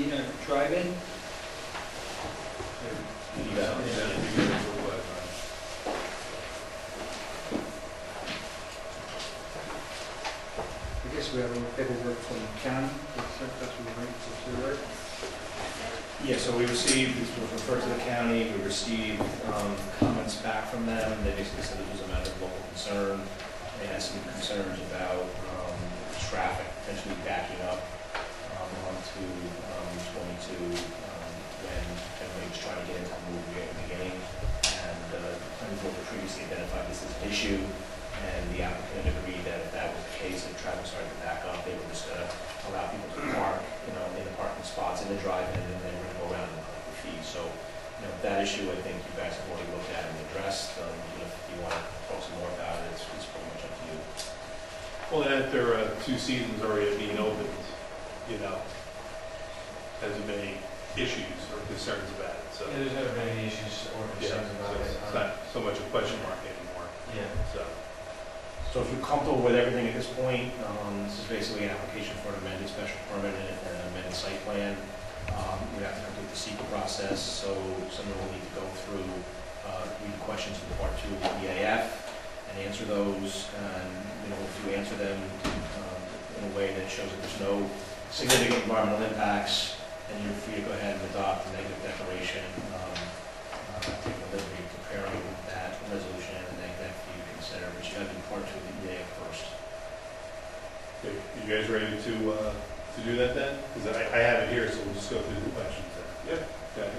the drive-in? I guess we have a little paperwork from the county. That's what we're right. Yeah, so we received, this was referred to the county, we received comments back from them. They basically said it was a matter of local concern. They had some concerns about traffic potentially backing up onto 22 when everybody was trying to get into the movie at the beginning. And the planning board previously identified this as an issue, and the applicant agreed that if that was the case, if traffic started to back up, they were just going to allow people to park, in the parking spots in the drive-in, and then we're going to go around and collect the fee. So, that issue, I think you guys have already looked at and addressed. If you want to talk some more about it, it's pretty much up to you. Well, and after 2 seasons already being opened, hasn't been any issues or concerns about it. So there's never been any issues or concerns about it. It's not so much a question mark anymore. Yeah. So if you're comfortable with everything at this point, this is basically an application for an amended special permit and an amended site plan. We have to complete the secret process, so someone will need to go through, read the questions in part 2 of the EAF and answer those. And if you answer them in a way that shows that there's no significant environmental impacts, then you're free to go ahead and adopt the negative declaration. Take the liberty of preparing that resolution and negative for you to consider, but you have to do part 2 of the EAF first. Okay, you guys ready to do that then? Because I have it here, so we'll just go through the questions then. Yep. Okay.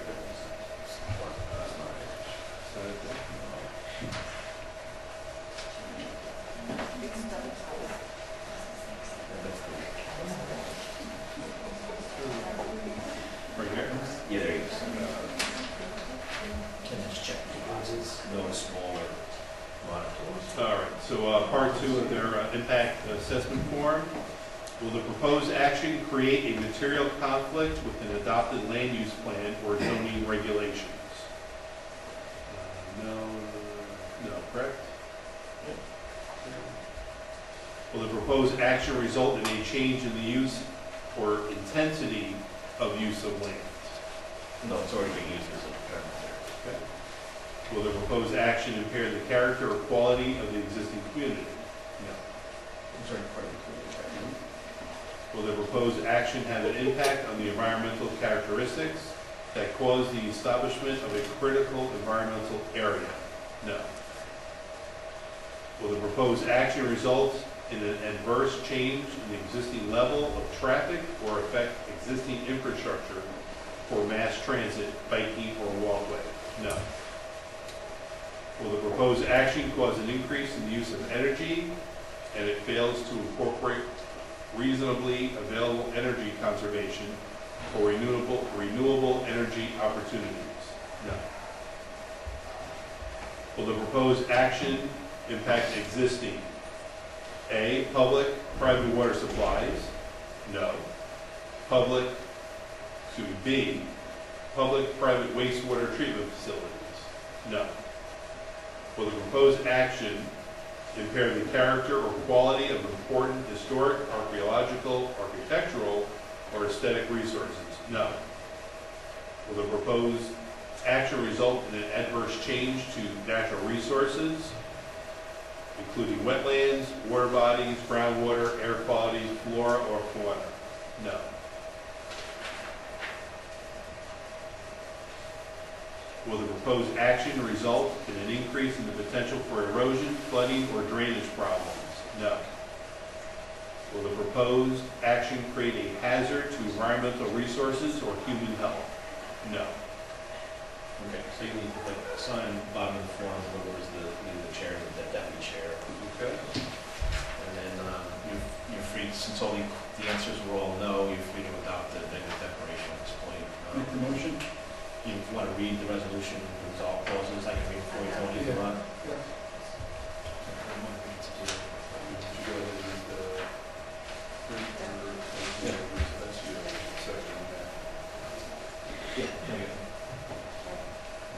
Right here? Yeah, there you go. Can I just check the deposits? No smaller monitors. All right, so part 2 of their impact assessment form. Will the proposed action create a material conflict with an adopted land use plan or zoning regulations? No, correct? Will the proposed action result in a change in the use or intensity of use of land? No, it's already being used as a permit there. Okay. Will the proposed action impair the character or quality of the existing community? No. It's already part of the community. Will the proposed action have an impact on the environmental characteristics that cause the establishment of a critical environmental area? No. Will the proposed action result in an adverse change in the existing level of traffic or affect existing infrastructure for mass transit, biking, or walkway? No. Will the proposed action cause an increase in the use of energy and it fails to incorporate reasonably available energy conservation or renewable energy opportunities? No. Will the proposed action impact existing A, public, private water supplies? No. B, public, private wastewater treatment facilities? No. Will the proposed action impair the character or quality of important historic, archaeological, architectural, or aesthetic resources? No. Will the proposed action result in an adverse change to natural resources, including wetlands, water bodies, groundwater, air quality, flora, or fauna? No. Will the proposed action result in an increase in the potential for erosion, flooding, or drainage problems? No. Will the proposed action create a hazard to environmental resources or human health? No. Okay, so you need to put a sign on the bottom of the form, whoever is the chair, the deputy chair. Okay. And then you're free, since all the answers were all no, you're free to adopt the negative declaration at this point. Make the motion? You want to read the resolution, resolve clauses, I can read it for you, Tony, if you want.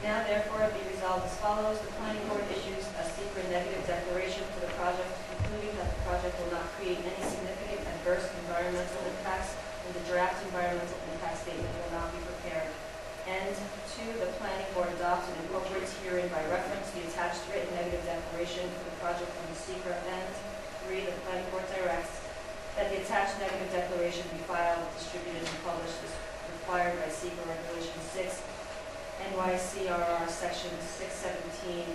Now therefore be resolved as follows. The planning board issues a secret negative declaration for the project, concluding that the project will not create any significant adverse environmental impacts, and the draft environmental impact statement will not be prepared. And two, the planning board adopts and incorporates herein by reference the attached written negative declaration for the project from the secret. And three, the planning board directs that the attached negative declaration be filed, distributed, and published as required by secret Regulation 6, NYCRR Section 617.12,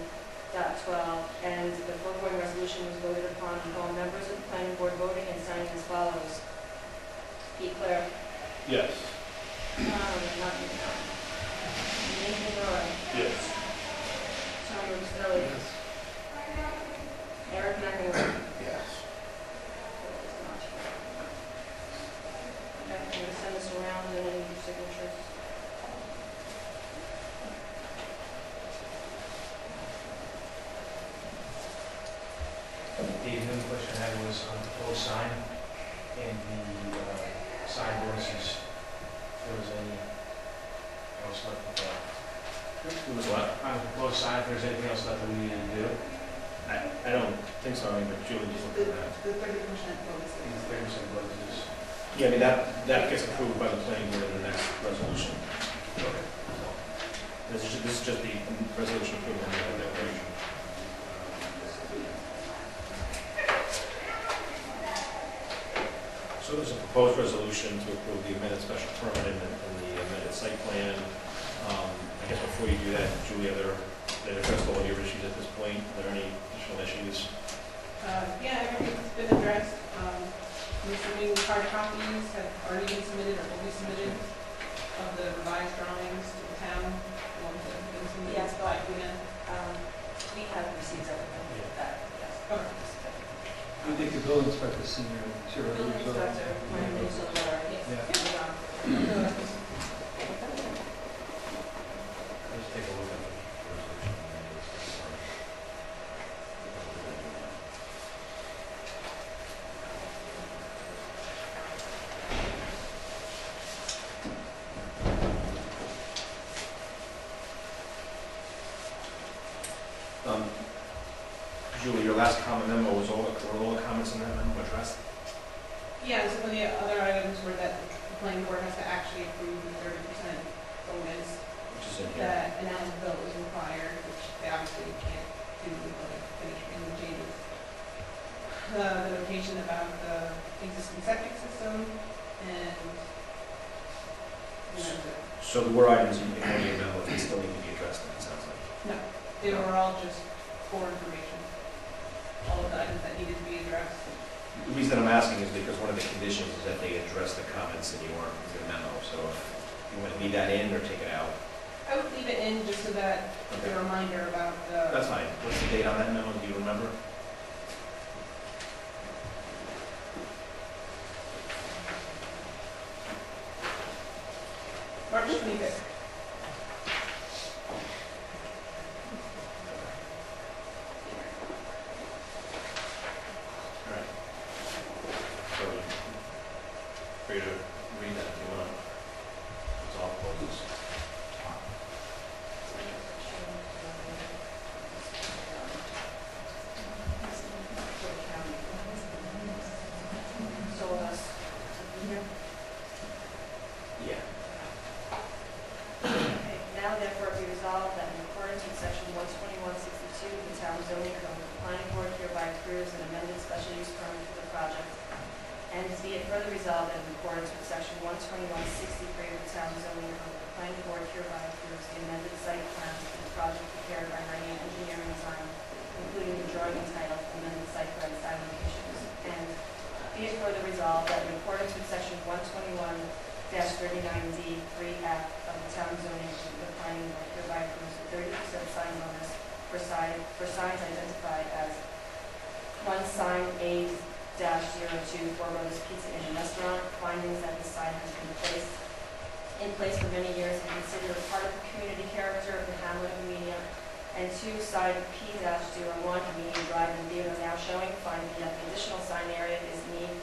and the foregoing resolution was voted upon with all members of the planning board voting and signing as follows. Pete Clare. Yes. Nathan Roy. Yes. Tom Rubicelli. Eric McInerney. Yes. Okay, I'm going to send this around and then your signatures. The other question I had was on the proposed sign and the sign ordinances. If there was any else left with that. It was what? On the proposed sign, if there's anything else left that we need to do, I don't think so, I mean, but Julie just looked at that. The 30% bonus. these 30% bonuses. Yeah, I mean, that gets approved by the planning board in the next resolution. Okay. This is just the resolution approving the declaration. So there's a proposed resolution to approve the amended special permit and the amended site plan. I guess before you do that, Julie, they've addressed all of your issues at this point. Are there any additional issues? Yeah, everything's been addressed. I'm assuming hard copies have already been submitted or will be submitted of the revised drawings to the town. The ones that have been submitted. Yes, by Gwen. We have received everything that, yes. Okay. I think the building inspector's seen your material. Building inspector, my name's on the letter. Yeah. Let's take a look at the resolution. Julie, your last comment memo were all the comments in that memo addressed? Yeah, some of the other items were that the planning board has to actually approve the 30% bonus, Which is in here. that an as-built is required, which they obviously can't do until they finish making the changes. The notation about the existing septic system, and that's it. So there were items in one of your memos that still need to be addressed, it sounds like. No, they were all just for information. All of the items that needed to be addressed. The reason I'm asking is because one of the conditions is that they address the comments in your memo, so if you want to leave that in or take it out. I would leave it in just so that Okay. the reminder about the. That's fine. What's the date on that memo? Do you remember? March 25th. All right. So, free to read that if you want. It's all closes. So, Yeah. okay, now therefore be resolved that in accordance with section 12162 of the town zoning code, the planning board hereby approves an amended special use permit for the project. And be it further resolved that in accordance with section 12163 of the town zoning code, the planning board hereby approves the amended site plan for the project prepared by Amenia NY, including the drawing entitled amended site plan sign locations. And be it further resolved that in accordance with section 121-39D 3F of the town zoning code, the planning board hereby approves the 30% sign bonus for signs identified as one sign A-02 Four Roses Pizza Inn and Restaurant, findings that the sign has been in place for many years and considered a part of the community character of the hamlet of Amenia. And two, side P-01 Amenia Drive in Theater now showing, finding that the additional sign area is need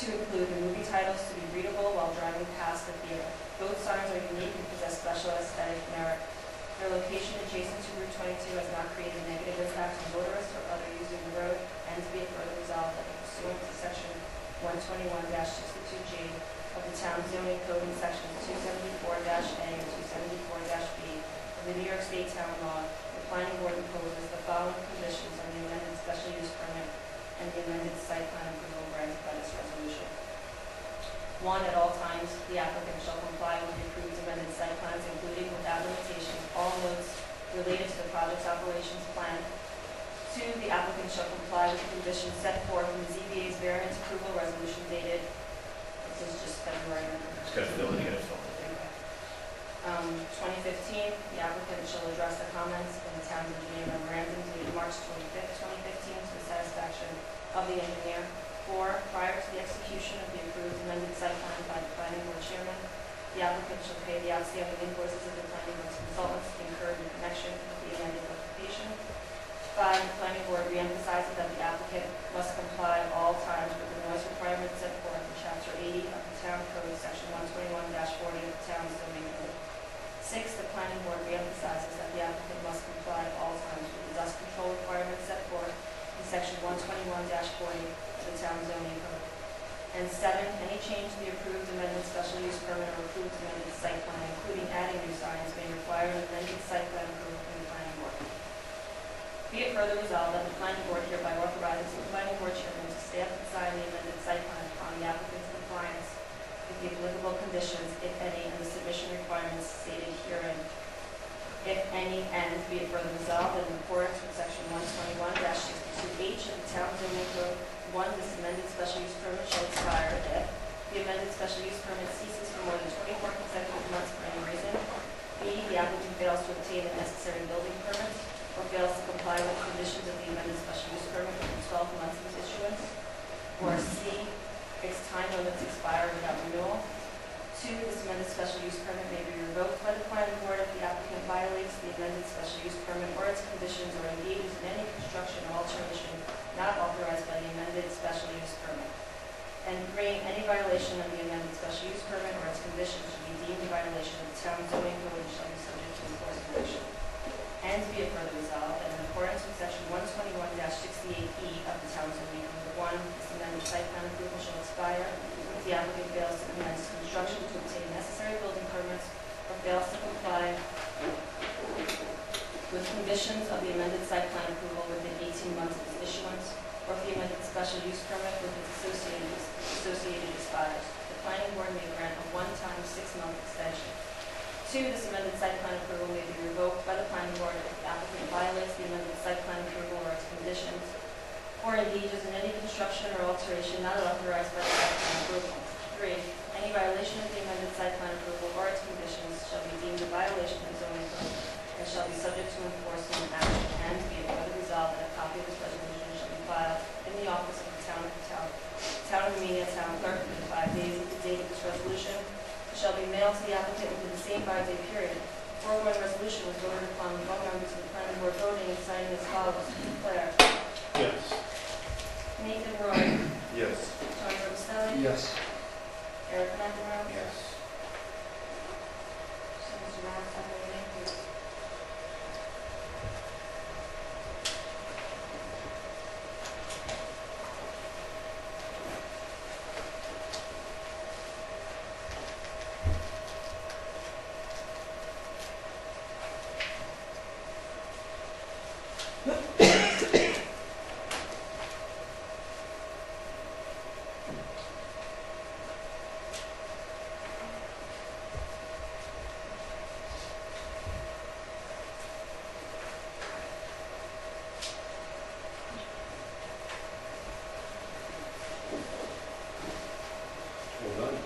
to include the movie titles to be readable while driving past the theater. Both signs are unique and possess special aesthetic merit. Their location adjacent to Route 22 has not created a negative impact on motorists or other users of the road, and to be it further resolved that pursuant to section 121-62G, of the town zoning code in sections 274-A and 274-B of the New York State Town Law, the planning board imposes the following conditions on the amended special use permit and the amended site plan approval granted by this resolution. 1, at all times, the applicant shall comply with the approved amended site plans, including without limitation all notes related to the project's operations plan. 2, the applicant shall comply with the conditions set forth in the ZBA's variance approval resolution dated, this is just February. It's got to fill it, you got to fill it. 2015, the applicant shall address the comments in the town's engineer memorandum dated March 25th, 2015 to the satisfaction of the engineer. 4, prior to the execution of the approved amended site plan by the planning board chairman, the applicant shall pay the outstanding invoices of the planning board's consultants incurred in connection with the amended application. 5, the planning board reemphasizes that the applicant must comply at all times with the noise requirements set forth in Chapter 80 of the Town Code, Section 121-40 of the Town Zoning Code. 6, the planning board reemphasizes that the applicant must comply at all times with the dust control requirements set forth in Section 121-40 of the Town Zoning Code. And 7, any change to the approved amended special use permit or approved amended site plan, including adding new signs, may require an amended site plan approval from the planning board. Be it further resolved that the planning board hereby authorizes the planning board chairman to stamp and sign the amended site plan upon the applicant's compliance with the applicable conditions, if any, and the submission requirements stated herein. If any, and be it further resolved that in accordance with Section 121-62H of the Town Zoning Code, 1, this amended special use permit shall expire if the amended special use permit ceases for more than 24 consecutive months for any reason. B, the applicant fails to obtain the necessary building permits or fails to comply with the conditions of the amended special use permit within 12 months of its issuance. Or C, its time limits expire without renewal. 2, this amended special use permit may be revoked by the planning board if the applicant violates the amended special use permit or its conditions or engages in any construction or alteration not authorized by the amended special use permit. And 3, any violation of the amended special use permit or its conditions should be deemed a violation of the town zoning code and shall be subject to enforcement action. And be it further resolved that in accordance with Section 121-68E of the town zoning code, 1, this amended site plan approval shall expire if the applicant fails to commence construction to obtain necessary building permits or fails to comply with conditions of the amended site plan approval within 18 months of its issuance, or if the amended special use permit with its associated expires. The planning board may grant a one-time 6-month extension. 2, this amended site plan approval may be revoked by the planning board if the applicant violates the amended site plan approval or its conditions, or engages in any construction or alteration not authorized by the site plan approval. 3, any violation of the amended site plan approval or its conditions shall be deemed a violation of the zoning code and shall be subject to enforcement action. And be it further resolved that a copy of this resolution shall be filed in the office of the town of Amenia, town clerk, within 5 days of the date of this resolution. It shall be mailed to the applicant within the same 5-day period. The foregoing resolution was voted upon with all members of the planning board voting and signing as follows. Claire. Yes. Nathan Roy. Yes. Tony Robistelli. Yes. Eric McEnroe. Yes. So Mr. Valentine, will you name, please? Well done.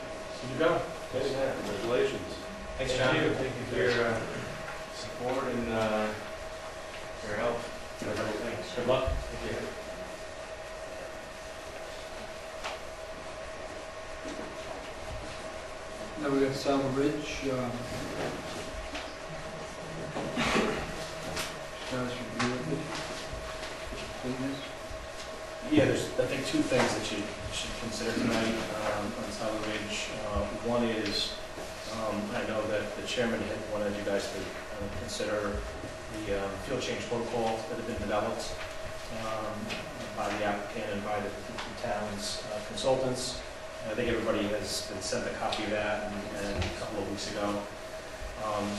You go. Congratulations. Thanks, John. Thank you for your support and your help. Thanks. Good luck. Thank you. Now we got Salmon Ridge. Status review of it. Business. Yeah, there's, I think, 2 things that you should consider tonight on Solid Ridge. One is, I know that the chairman had wanted you guys to consider the field change protocols that have been developed by the applicant and by the town's consultants. I think everybody has been sent a copy of that and a couple of weeks ago.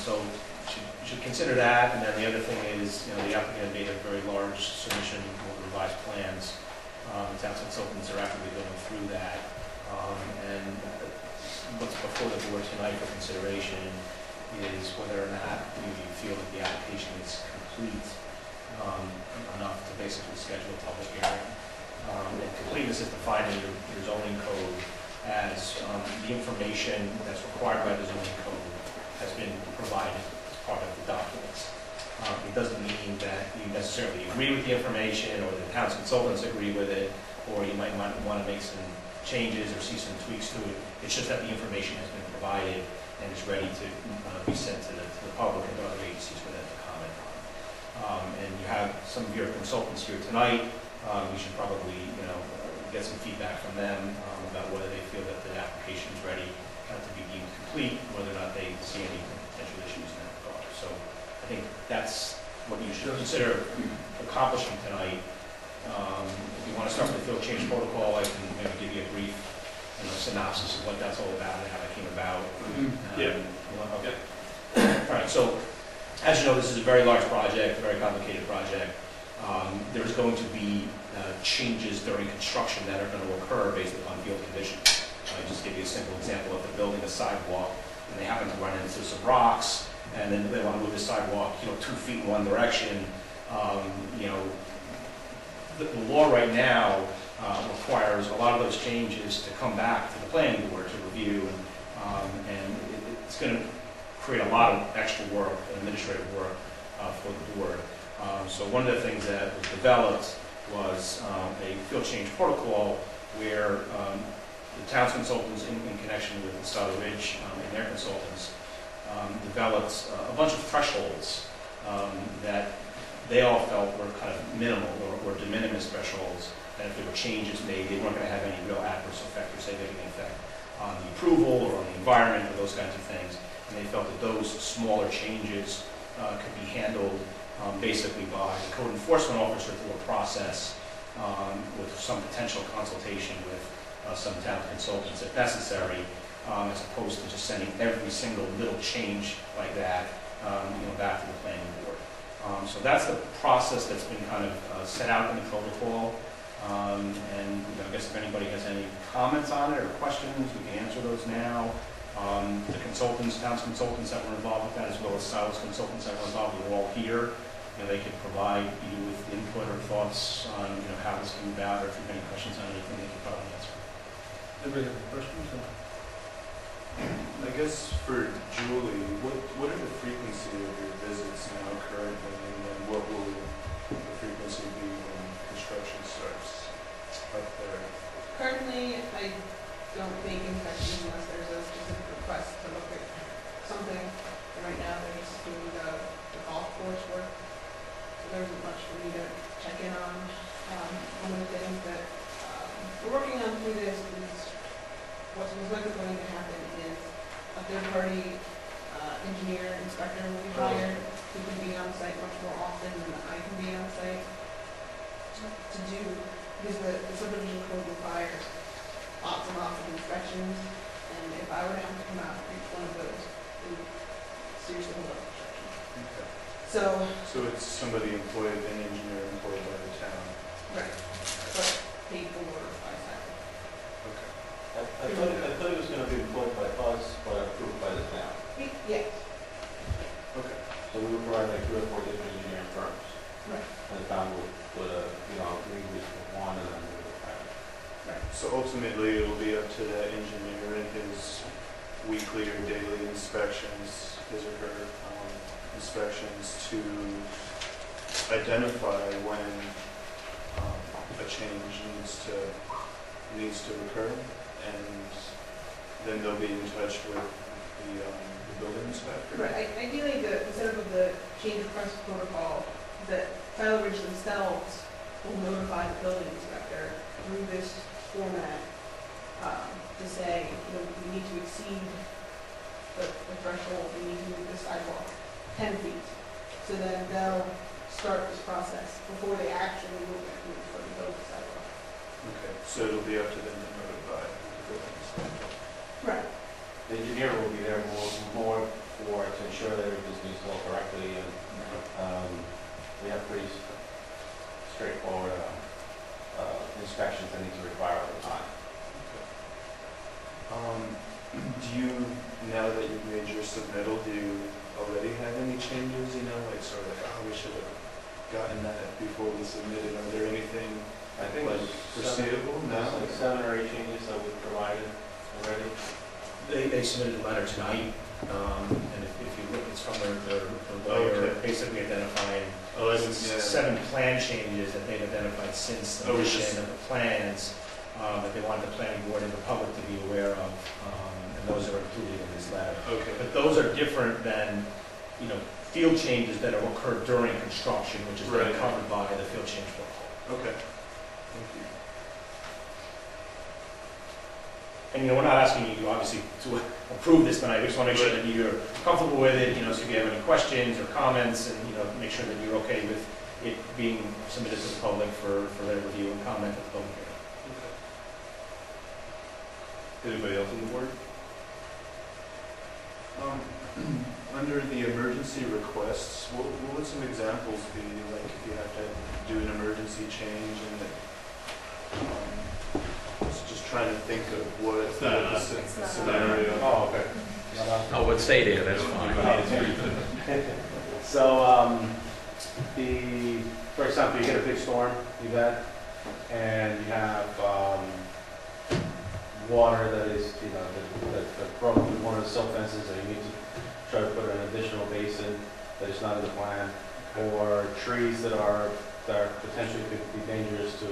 So you should consider that. And then the other thing is, the applicant made a very large submission with revised plans. The town's consultants are actively going through that. And what's before the board tonight for consideration is whether or not you feel that the application is complete enough to basically schedule a public hearing. And completeness is defined in your zoning code as the information that's required by the zoning code has been provided as part of the documents. It doesn't mean that you necessarily agree with the information or the town's consultants agree with it, or you might want to make some changes or see some tweaks to it. It's just that the information has been provided and is ready to be sent to the public and to other agencies for them to comment on. And you have some of your consultants here tonight. You should probably, get some feedback from them about whether they feel that the application is ready to be deemed complete, whether or not they see any potential issues in that regard. So I think that's what you should consider accomplishing tonight. If you want to start with the field change protocol, I can maybe give you a brief synopsis of what that's all about and how it came about. Yeah. Okay. All right, so as you know, this is a very large project, a very complicated project. There's going to be changes during construction that are going to occur based upon field conditions. I just give you a simple example. If they're building a sidewalk and they happen to run into some rocks, and then they want to move the sidewalk, 2 feet in one direction, the law right now requires a lot of those changes to come back to the planning board to review, and it's going to create a lot of extra work, administrative work for the board. So one of the things that was developed was a field change protocol where the town's consultants in connection with the Stoddard Ridge and their consultants developed a bunch of thresholds that they all felt were kind of minimal or de minimis thresholds, and if there were changes made, they weren't going to have any real adverse effect or significant effect on the approval or on the environment or those kinds of things. And they felt that those smaller changes could be handled basically by the code enforcement officer through a process with some potential consultation with some town consultants if necessary, as opposed to just sending every single little change like that back to the planning board. So that's the process that's been kind of set out in the protocol. And I guess if anybody has any comments on it or questions, we can answer those now. The consultants, town's consultants that were involved with that, as well as Silas consultants that were involved, were all here. They could provide you with input or thoughts on how this came about, or if you have any questions on anything, they could probably answer. Anybody have any questions? I guess for Julie, what are the frequency of your visits now currently, and then what will the frequency be when construction starts up there? Currently, I don't make inspections unless there's a specific request to look at something. And right now, they're just doing the golf course work. So there isn't much for me to check in on. One of the things that we're working on through this is what's likely going to happen is a third-party engineer, inspector will be hired who can be on site much more often than I can be on site to do, because the subdivision code requires lots and lots of inspections, and if I were to have to come out for each one of those, it would seriously hold up construction. Okay. So it's somebody employed, an engineer employed by the town? right, but paid for by site. Okay. I thought it was going to be employed by us, but approved by the town. Yeah, Okay. So we would provide like 3 or 4 different engineering firms. right, And the town would agree with one and then with the town. right. So ultimately, it'll be up to that engineer and his weekly or daily inspections, his or her inspections, to identify when a change needs to occur, and then they'll be in touch with the building inspector. Right, ideally, the setup of the change request protocol, that Tyler Ridge themselves will notify the building inspector through this format to say, we need to exceed the threshold, we need to move the sidewalk 10 feet. So then they'll start this process before they actually move it for the building sidewalk. Okay, so it'll be up to them to notify the Right. The engineer will be there more to ensure that everything's being installed correctly, and we have pretty straightforward inspections that need to require all the time. Do you, now that you've made your submittal, do you already have any changes, you know, like sort of like, oh, we should have gotten that before we submitted? Are there anything I think like there's foreseeable now? like 7 or 8 changes that we've provided already. They submitted a letter tonight, and if you look, it's from their lawyer, Okay. basically identifying Oh, I didn't, yeah. 7 plan changes that they've identified since the Oh, mission just- of the plans, that they wanted the planning board and the public to be aware of, and those are included in this letter. Okay. But those are different than, you know, field changes that have occurred during construction, which is then Right. covered by the field change protocol. Okay. Thank you. And, you know, we're not asking you, obviously, to approve this tonight, we just want to make sure that you're comfortable with it, you know, so if you have any questions or comments, and, you know, make sure that you're okay with it being submitted to the public for their review and comment at the public hearing. Anybody else on the board? Under the emergency requests, what would some examples be, like if you have to do an emergency change and just trying to think of what It's not the us. It's not us. scenario. Oh, okay. Oh, would stay there, that's fine. So, for example, you get a big storm event, and you have water that is, you know, that broke through one of the silt fences, and you need to try to put an additional basin that is not in the plan, or trees that potentially could be dangerous to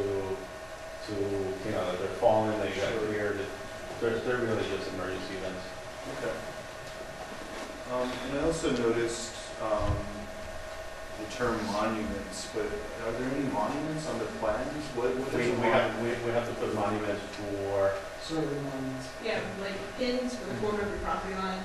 you know, they're falling, they got cleared. They're really just emergency events. Okay. And I also noticed the term monuments, but are there any monuments on the plans? What is We a monument? have to put monuments for, Yeah, like pins for the corner of your property line.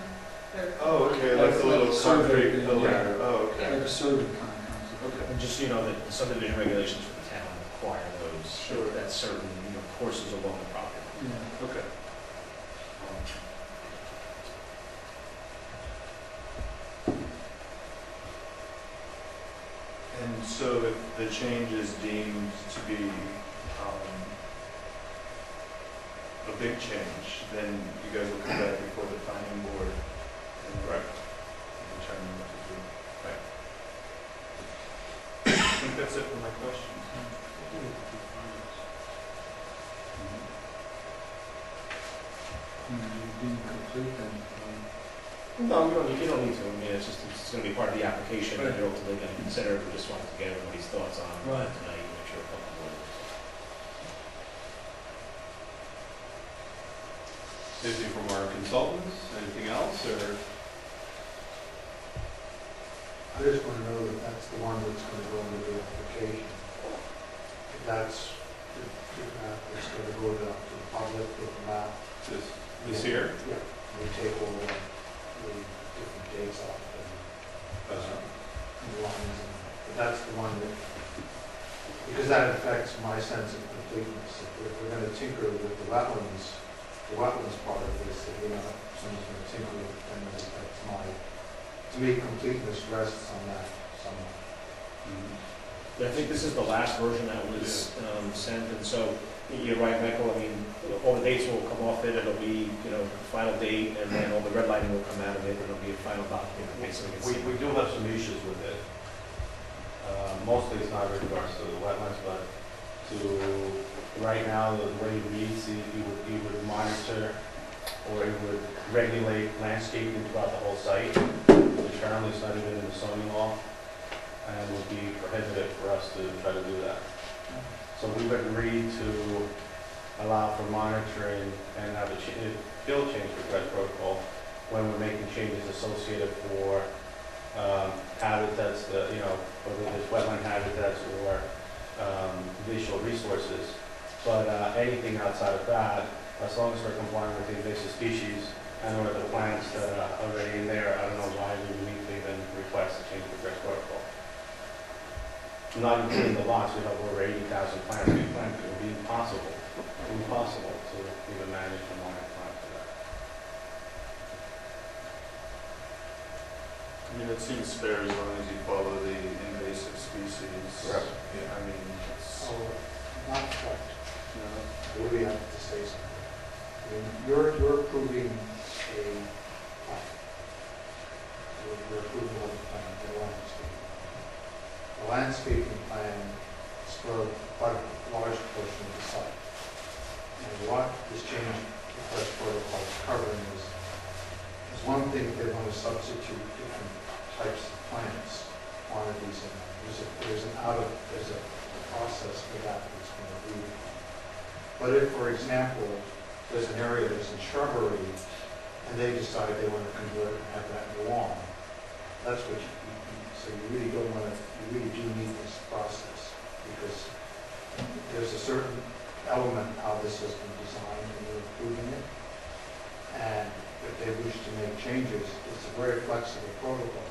They're- Oh, okay, like the little Survey, concrete pillar. yeah. Oh, okay. Like a survey kind of concept. Okay. And just, you know, the subdivision regulations for the town require those, Sure. that certain, you know, courses along the property. Yeah. Okay. And so if the change is deemed to be a big change, then you guys will come back before the planning board and determine what to do. Right. I think that's it for my questions. Being complete and, No, you don't need to, I mean, it's gonna be part of the application that you're ultimately gonna consider, we just wanted to get everybody's thoughts on it Right. tonight, and make sure we're comfortable with it. Anything from our consultants? Anything else, or? I just want to know that that's the one that's going to go into the application. If that's, if that is going to go to the public with the map. This year? Yeah. We take all the different dates off and lines, but that's the one that, because that affects my sense of completeness. If we're going to tinker with the wetlands part of this, if you know, someone's going to tinker with it, then that affects my, to me, completeness rests on that somewhere. I think this is the last version that was sent, and so you're right, Michael, I mean, all the dates will come off it, it'll be, you know, final date, and then all the redlining will come out of it, it'll be a final document that basically gets. we do have some issues with it. Mostly it's not with regards to the wetlands, but right now, the way it reads, he would monitor or he would regulate landscaping throughout the whole site, which currently is not even in the zoning law, and would be prohibitive for us to try to do that. So we've agreed to allow for monitoring and have a field change request protocol when we're making changes associated for habitats that, you know, whether it's wetland habitats or visual resources. But anything outside of that, as long as we're complying with the invasive species and or the plants that are already in there, I don't know why we would need to even request a change request protocol. Not including the lots, we have over 80,000 plants being planted, it would be impossible impossible to even manage to monitor that. I mean, it seems fair as long as you follow the invasive species. Right. Yeah, I mean, it's, Oh, not quite. you know, I really have to say something. I mean, you're approving a plan. You're approving a plan, the landscape. The landscaping plan is for quite a large portion of the site. And what this change request protocol is covering is one thing they want to substitute different types of plants, quantities, and there's a process for that that's been agreed upon. But if, for example, there's an area that's in shrubbery, and they decide they want to convert and have that go on, that's what so you really don't want to, you really do need this process, because there's a certain element how this has been designed, and you're approving it. And if they wish to make changes, it's a very flexible protocol,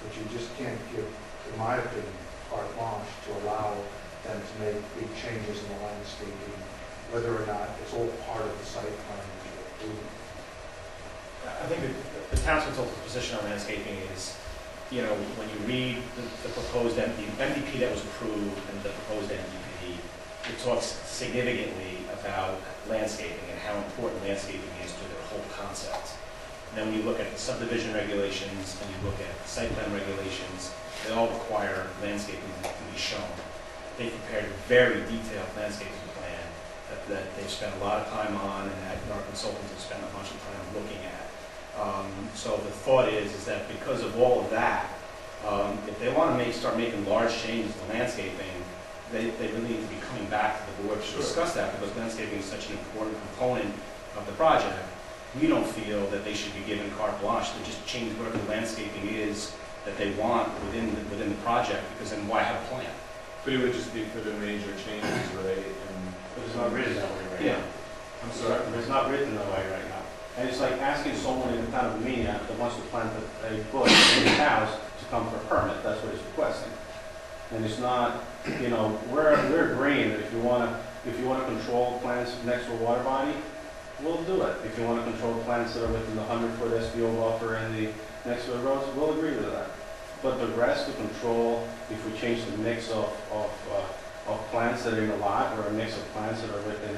but you just can't give, in my opinion, carte blanche to allow them to make big changes in the landscaping, whether or not it's all part of the site plan that you're approving. I think the town's consultant's position on landscaping is, you know, when you read the proposed MDP that was approved and the proposed MDP, it talks significantly about landscaping and how important landscaping is to their whole concept. And then when you look at the subdivision regulations and you look at site plan regulations, they all require landscaping to be shown. They prepared a very detailed landscaping plan that they've spent a lot of time on and that our consultants have spent a bunch of time looking at. So the thought is that because of all of that, if they want to start making large changes to landscaping, they really need to be coming back to the board to discuss that, because landscaping is such an important component of the project. We don't feel that they should be given carte blanche to just change whatever the landscaping is that they want within the project, because then why have a plan? but it would just be for the major changes, right? And But it's not written that way right now. I'm sorry. It's not written that way right now. And it's like asking someone in the town of Amenia that wants to plant a bush in his house to come for a permit. That's what he's requesting. And it's not, you know, we're agreeing that if you want to control plants next to a water body, we'll do it. If you want to control plants that are within the 100-foot SBO buffer and the next to the roads, we'll agree with that. But the rest to control, if we change the mix of plants that are in a lot, or a mix of plants that are within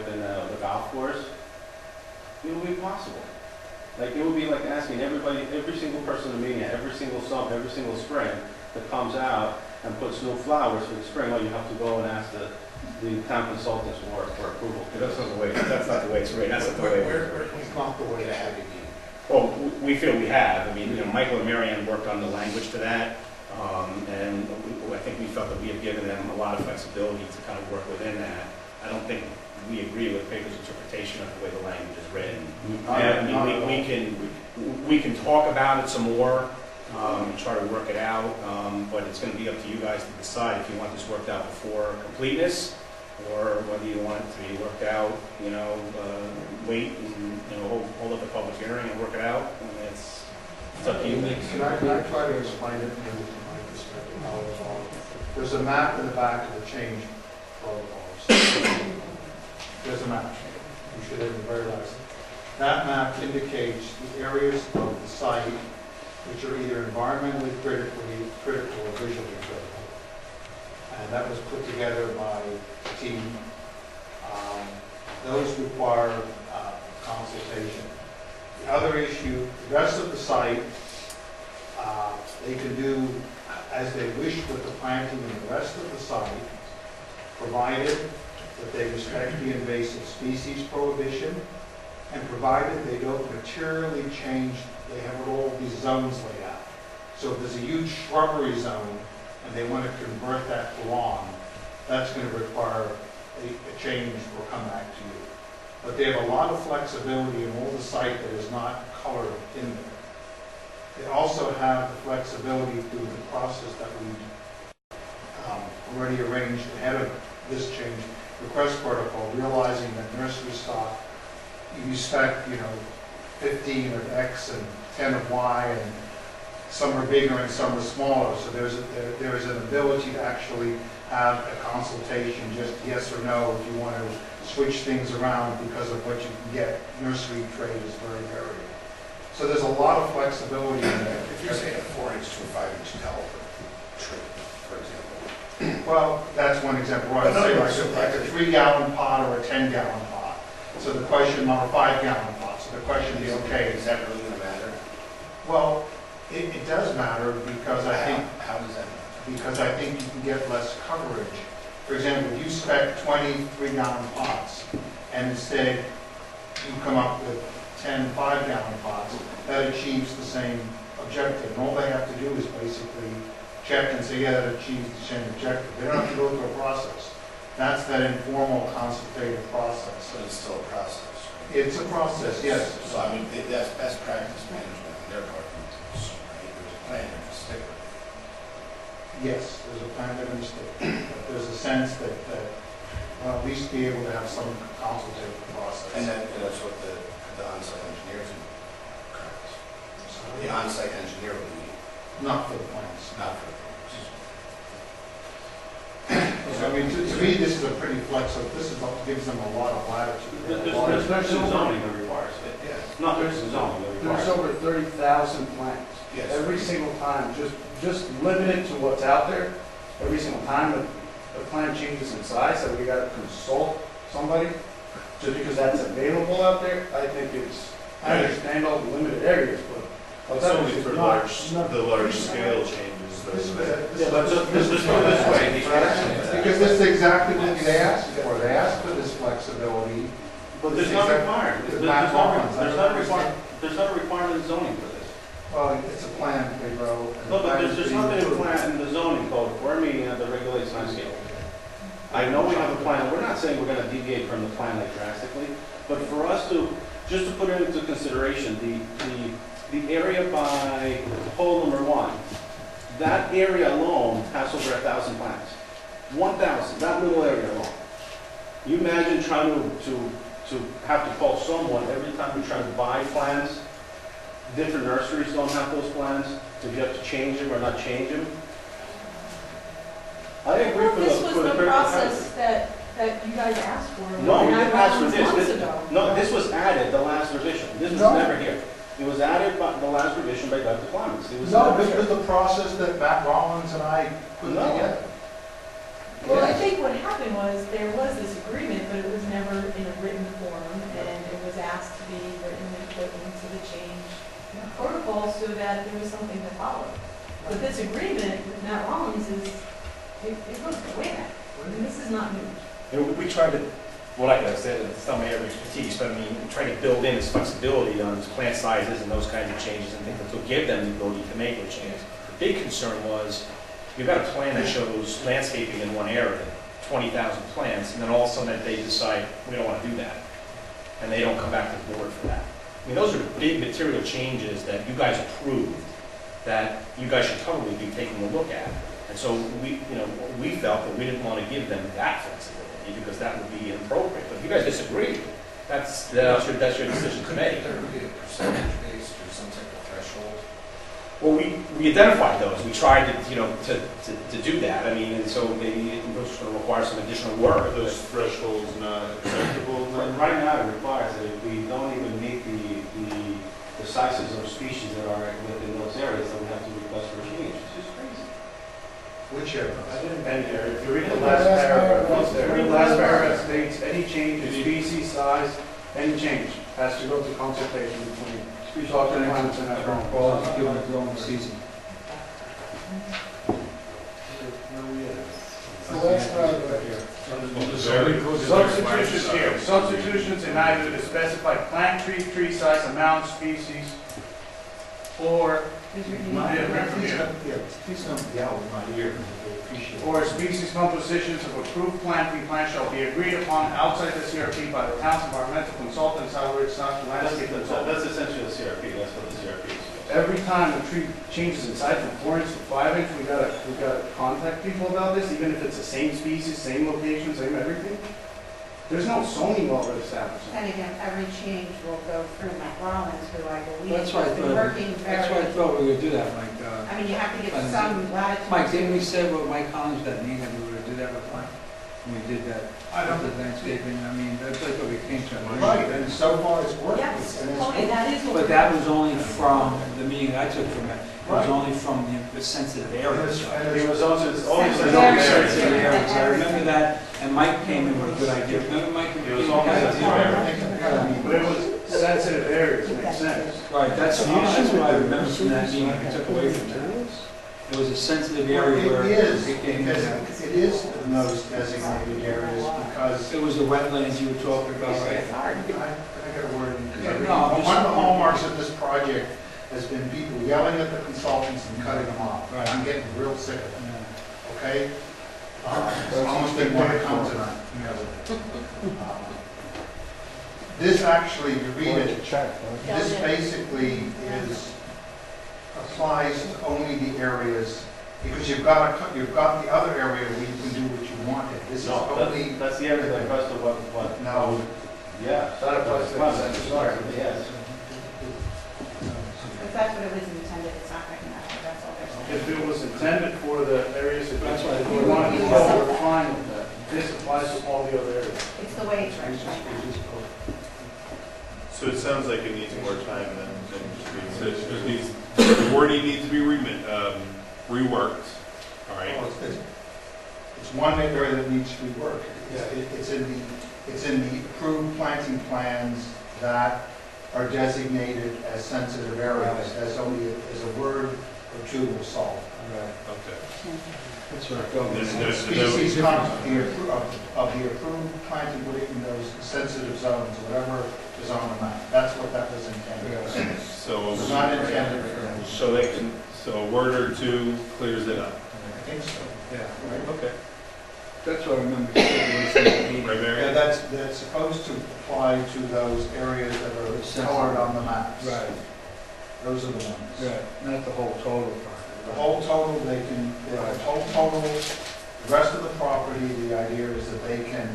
the golf course, it will be possible. Like, it would be like asking every single person in the meeting, every single summer, every single spring that comes out and puts new flowers for the spring, well, you have to go and ask the town consultants for approval. That's not the way it's written. That's not the way. It's not the way to have it. Well, we feel we have. I mean, you know, Michael and Marianne worked on the language to that, and I think we felt that we have given them a lot of flexibility to kind of work within that. I don't think we agree with Baker's interpretation of the way the language is written. I mean, we can talk about it some more, and try to work it out, but it's going to be up to you guys to decide if you want this worked out before completeness, or whether you want it to be worked out, you know, wait and, you know, hold up the public hearing and work it out. I mean, it's up to you. Can I try to explain it maybe from my perspective how it's all? There's a map in the back of the change protocols. There's a map. You should have the very last. That map indicates the areas of the site which are either environmentally critical or visually critical. And that was put together by a team. Those require consultation. The other issue, the rest of the site, they can do as they wish with the planting in the rest of the site, provided that they respect the invasive species prohibition, and provided they don't materially change, they have all these zones laid out. So if there's a huge shrubbery zone and they want to convert that to lawn, that's going to require a change or come back to you. But they have a lot of flexibility in all the site that is not colored in there. They also have the flexibility through the process that we already arranged ahead of this change request protocol, realizing that nursery stock, you spec, 15 of X and 10 of Y, and some are bigger and some are smaller. So there is an ability to actually have a consultation, just yes or no, if you want to switch things around because of what you can get. Nursery trade is very varied. So there's a lot of flexibility in there. If you're saying a 4-inch to a 5-inch caliber tree, for example. Well, that's one example. Right, say like a 3-gallon pot or a 10-gallon pot. So the question, or a 5-gallon pot. So the question is, okay, Is that really going to matter? well, it does matter because I think How does that matter? because I think you can get less coverage. For example, if you spec 20 3-gallon pots, and instead you come up with 10 5-gallon pots, that achieves the same objective. And all they have to do is basically check and say, yeah, that achieves the same objective. They don't have to go through a process. That's that informal consultative process. But it's still a process, right? It's a process, yes. So, I mean, that's best practice management on their part, right? There's a plan, there's a stick with it. Yes, there's a plan they're going to stick. But there's a sense that well, at least be able to have some consultative process. And that's what the on-site engineers do, correct? The on-site engineer will be, Not for the plans. not for the So, I mean, to me, this is a pretty flexible, this is what gives them a lot of latitude. There's no zoning that requires it. Yeah. Not there's zoning that requires There's it. over 30,000 plants. Yes. Every single time, just limited to what's out there, every single time the plant changes in size, that we gotta consult somebody, just because that's available out there, I think it's, I understand all the limited areas, but. It's only for not- the large scale changes. Yeah, but just go this way. Because this is exactly what they asked for. They asked for this flexibility. But there's no requirement. There's not a requirement in zoning for this. Well, it's a plan they wrote. and No, but the there's plan nothing is in being plan, in the zoning code for me that regulates landscape. I know we have a plan, we're not saying we're gonna deviate from the plan like drastically, but for us to, just to put it into consideration, the area by hole number 1, that area alone has over 1,000 plants. 1,000, that little area alone. You imagine trying to have to call someone every time we try to buy plants. Different nurseries don't have those plants, so you have to change them or not change them. I agree Well, for this the, was for the the critical process factor. that you guys asked for. No, we didn't ask for months this. ago. No, this was added, the last revision. This was No. never here. It was added by the last revision by Dr. Clements. It was No, never this was here. the process that Matt Rollins and I put No. together. Well, I think what happened was there was this agreement, but it was never in a written form, and it was asked to be written and put into the change protocol so that there was something to follow. But this agreement with Matt Rollins is, it goes way back. I mean, this is not new. You know, we tried to, well, like I said, it's not my area of expertise, but I mean, trying to build in this flexibility on these plant sizes and those kinds of changes and things that will give them the ability to make those changes. The big concern was, you've got a plan that shows landscaping in one area, 20,000 plants, and then all of a sudden they decide, we don't want to do that. And they don't come back to the board for that. I mean, those are big material changes that you guys approved, that you guys should totally be taking a look at. And so we felt that we didn't want to give them that flexibility because that would be inappropriate. But if you guys disagree, that's your decision to make. There would be a percentage based or some type of threshold. Well, we identified those. We tried to do that. I mean, and so maybe it was going to require some additional work. Are those thresholds not acceptable? Right now, it requires that if we don't even meet the sizes of species that are within those areas, then we have to request for a change. It's just crazy. Which area? And if you read the last paragraph, states any change in species, size, any change has to go to consultation between Dr. Clements and Matt Rollins. Well, given the growing season. The last paragraph here. Substitutions here, substitutions in either the specified plant, tree size, amount, species, or, Please don't yell in my ear, I appreciate it. or species compositions of approved planting plants shall be agreed upon outside the CRP by the town's environmental consultants, however, it's not the landscape consultant. That's essentially the CRP, that's what the CRP is. Every time a tree changes in size from 4 inch to 5 inch, we gotta contact people about this, even if it's the same species, same location, same everything. There's no zoning law that establishes it. And again, every change will go through Matt Rollins, who I believe That's why I has been thought, working that's why I very, thought we would do that, Mike. I mean, you have to give some latitude. Mike, didn't we say with Mike Collins that meeting that we were gonna do that with Mike? When we did that, I don't, the landscaping, I mean, that's like what we came to. right, and so far it's worked. Yes, And it's okay, that is what. But that was only from, the meeting I took from it, it was Right. only from the sensitive areas. And It it's, was also, It was only sensitive areas, I remember that, and Mike came in with a good idea, remember Mike? It was only sensitive areas. but it was sensitive areas, makes sense. Right, that's what I remember from that meeting, we took away from that. It was a sensitive area where. it is, it came in. because it is in those designated areas, because It was the wetlands you were talking about, right? I got a word in, Yeah, because no, I'm just- one of the hallmarks of this project has been people yelling at the consultants and cutting them off. Right. I'm getting real sick of it, Yeah. okay? I almost didn't want to come tonight because of it. This actually, you read it, this basically applies to only the areas, because you've got the other area where you can do what you wanted. This is only, That's the area that goes to what? no, Yeah. That applies to the sensitive. Yes. If that's what it was intended, it's not recognized, that's all they're saying. If it was intended for the areas that That's why we wanted to go, we're fine with that. This applies to all the other areas. It's the way it's written right now. So it sounds like it needs more time than just being. So it just needs, the wording needs to be reworked, all right? well, it's one area that needs to be worked. It's in the approved planting plans that are designated as sensitive areas, as a word or two will solve. Right, Okay. that's where it goes. There's Species of the approved planting within those sensitive zones, whatever is on the map. That's what that was intended. So, It was not intended for, so they can, so a word or two clears it up. I think so. Yeah, Right? Okay. that's what I remember. Right, Right, Mary? Yeah, that's supposed to apply to those areas that are colored on the maps. right, Those are the ones. not the whole total. The whole total, the whole total, the rest of the property, the idea is that they can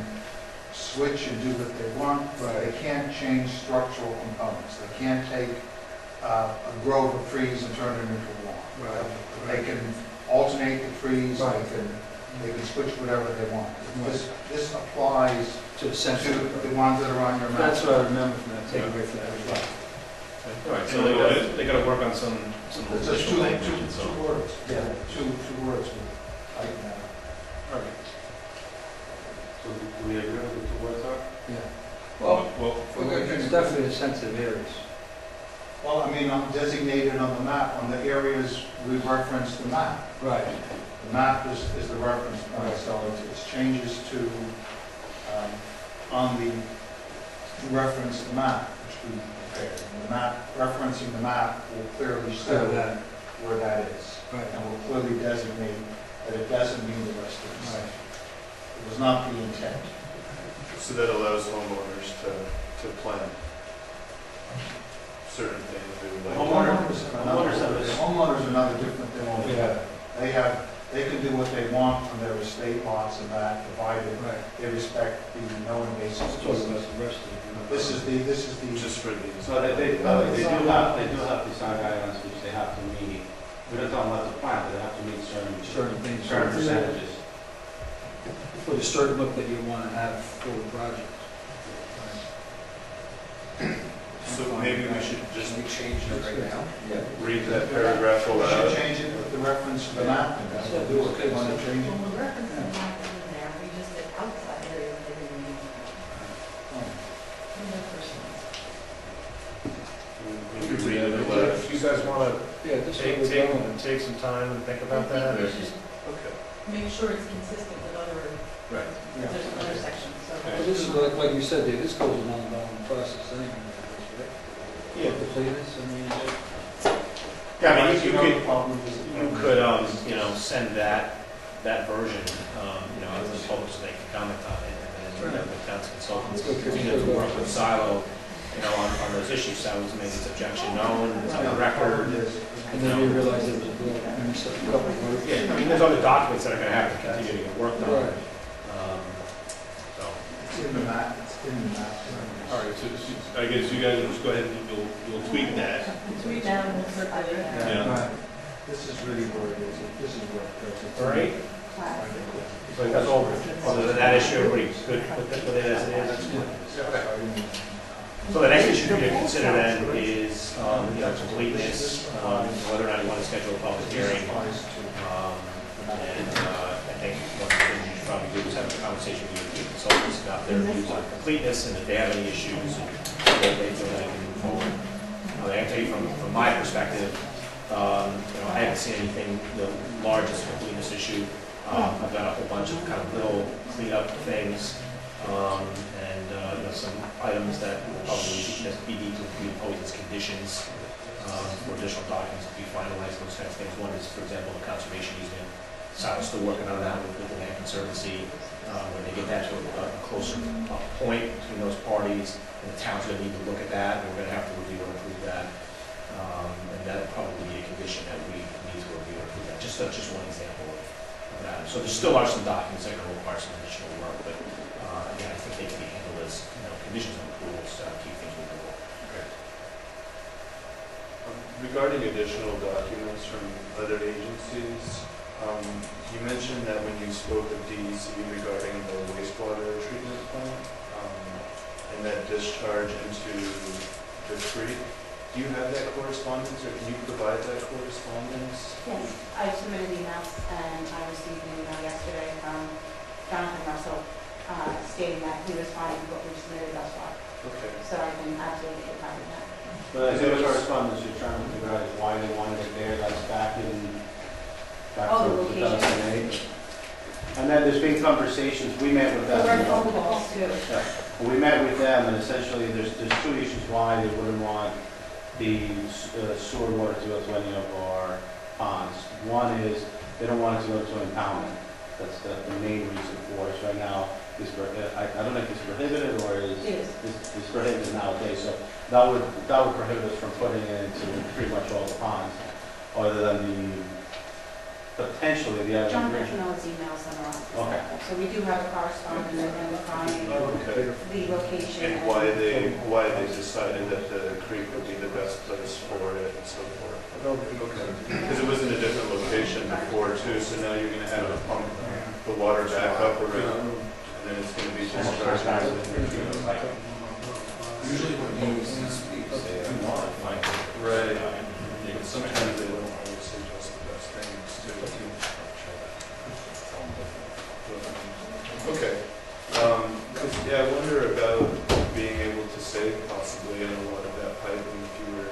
switch and do what they want. Right. They can't change structural components. They can't take a grove of trees and turn it into a lawn. Right. They can alternate the trees, Right. they can switch whatever they want. Right. This applies To the to sensitive. the ones that are on your map. That's what I remember from that, take away from that as well. All right, so they gotta work on some It's just additional language and so. two words. Yeah. Two words will tighten that up. All right. So do we agree with the two words are? Yeah. Well, Well, it's definitely sensitive areas. Well, I mean, I'm designated on the map, on the areas we reference the map. Right. The map is the reference point, so it's changes to, on the, to reference the map, which we prepared. And the map, referencing the map will clearly show that. where that is. Right. And will clearly designate that it doesn't mean the rest of the site. It was not the intent. So that allows homeowners to plan certain things they would like. Homeowners are another different thing altogether. Yeah. They can do what they want on their estate lots and that, provided Right. they respect the no invasive Let's talk about species. the rest of it. This is the, Just for these. So they do have design guidelines which they have to meet. We don't tell them what to plant, but they have to meet Certain things. certain percentages. For the certain look that you want to have for the project. So maybe we should just change it right now. Yeah. read that paragraph we aloud. should change it with the reference to the map. And that's what we'll do. If they want to change it. Well, the reference is not in there, we just did outside area of the living room. No person. We could read it aloud. If you guys wanna Yeah, this is where we're going. take some time and think I about that, think or? we should Okay. make sure it's consistent with other, Right. there's other sections, so. Well, this is like you said, Dave, this goes along the whole process anyway. Right? Yeah. Completeness, I mean, Yeah, I mean, You know, the problem is- you could, send that version, as a public so they can comment on it, and then, the town's consultants continue to work with Silo, on those issues, so was made its objection known, it's on the record. and then you realize it was a little, maybe a couple of words. Yeah, I mean, there's other documents that are gonna have to continue to get worked on. Right. So, It's in the map, it's in the map. all right, so I guess you guys will just go ahead and you'll tweak that. Tweet down and circulate. Yeah. Right. This is really where it is. This is where it goes. all right, So that's all, Other than that issue, everybody good with it as it is? So the next issue for you to consider then is, completeness, whether or not you want to schedule a public hearing. I think one of the things you should probably do is have a conversation with your consultants about their views on completeness, and if they have any issues, they feel they can move forward. I can tell you from my perspective, I haven't seen anything large as a completeness issue. I've got a whole bunch of kind of little cleanup things, and some items that will probably need to be imposed as conditions for additional documents to be finalized, those kinds of things. One is, for example, a conservation easement. Sal's still working on that with the Land Conservancy. When they get that to a closer point between those parties, and the town's going to need to look at that, and we're going to have to review and approve that. And that'll probably be a condition that we need to review and approve that. Just one example of that. So there still are some documents that are going to require some additional work, but again, I think they can be handled as conditions of approval to keep things moving forward. Regarding additional documents from other agencies, you mentioned that when you spoke with DEC regarding the wastewater treatment plant and that discharge into the creek, do you have that correspondence, or can you provide that correspondence? Yes, I submitted emails, and I received an email yesterday from Jonathan Russell stating that he was fine with what we submitted thus far. Okay. So I can absolutely get a copy of that. but I think the correspondence you're trying to figure out is why they wanted it there, that's back Oh, to the location. 2008. And then there's been conversations, we met with them. There were phone calls too. Yeah. Well, we met with them, and essentially there's two issues why they wouldn't want the sewer water to go to any of our ponds. One is they don't want it to go to impoundment. That's the main reason for it. Right now, I don't know if it's prohibited or it's prohibited nowadays. So that would prohibit us from putting it into pretty much all the ponds, other than potentially the other. John Petronello's emails summarized. Okay. So we do have a correspondence identifying Okay. the location. And why they decided that the creek would be the best place for it and so forth. Okay. Because it was in a different location before too, so now you're gonna have to pump the water back up around, and then it's gonna be discharged. Usually when news speaks, they want to find it. Right. Sometimes they don't always suggest the best things too. Okay. Yeah, I wonder about being able to save possibly in a lot of that piping if you were,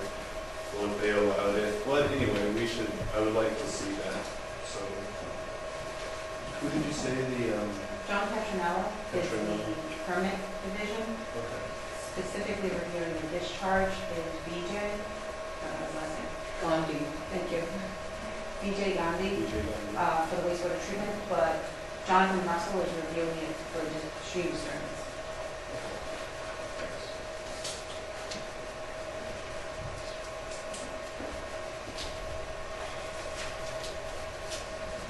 well, if they allowed it. Well, anyway, I would like to see that. So, who did you say the, John Petronello is Petronello. the permit division. okay. Specifically reviewing the discharge is BJ. Last name. Gandhi. Thank you. BJ Gandhi for the wastewater treatment, but Jonathan Russell is reviewing it for just stream disturbance.